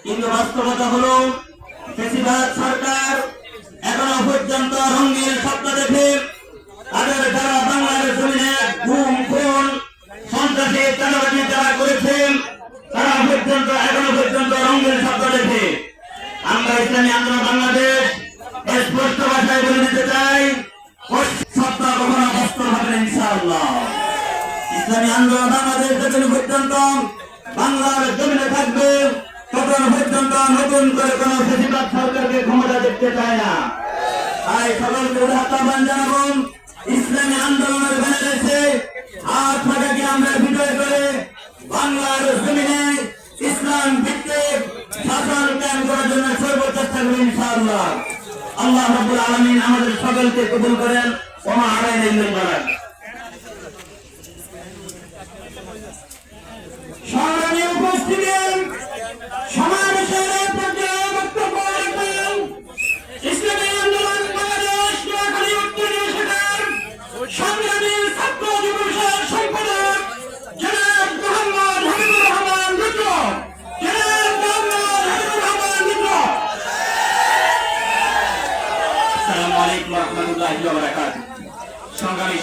কিন্তু বাস্তবতা হলো ফেসিবাদ সরকার এখনো পর্যন্ত রঙিন স্বপ্ন দেখে তাদের যারা বাংলার জমিনে গুম খুন সন্ত্রাসী চাঁদাবাজি যারা করেছেন তারা এখনো পর্যন্ত রঙিন স্বপ্ন দেখে। আমরা ইসলামী আন্দোলন বাংলাদেশ স্পষ্ট ভাষায় বলে দিতে চাই, স্বপ্ন কখনো বাস্তব হবে না ইনশাআল্লাহ। ইসলামী আন্দোলন বাংলাদেশ যতদিন পর্যন্ত বাংলার জমিনে থাকবে ততদিন পর্যন্ত নতুন করে কোন ফেসিবাদ সরকারকে ক্ষমতা দেখতে চায় না। তাই সকলকে আহ্বান জানাবো, ইসলামী আন্দোলনের ব্যানারে আপনাকে আমরা বিজয় করে বাংলার জমিনে ইসলাম ভিত্তিক শাসন কায়েম করার জন্য সর্বোচ্চ চেষ্টা করব ইনশাআল্লাহ। আল্লাহ রাব্বুল আলামিন আমাদের সকলকে কবুল করেন। ওমা আলাইনা ইল্লাল বালাগ। সংগ্রামী উপস্থিতি, সমাবেশের পর্যায়ে বক্তব্য রাখবেন ইসলামী আন্দোলন বাংলাদেশ নোয়াখালী উত্তর শাখার সংগ্রামী ছাত্র যুব বিষয়ক সম্পাদক জনাব মোহাম্মদ হাবিবুর রহমান মিত্র। আসসালামু আলাইকুম ওয়া রাহমাতুল্লাহি ওয়া বারাকাতুহু। সংগ্রামী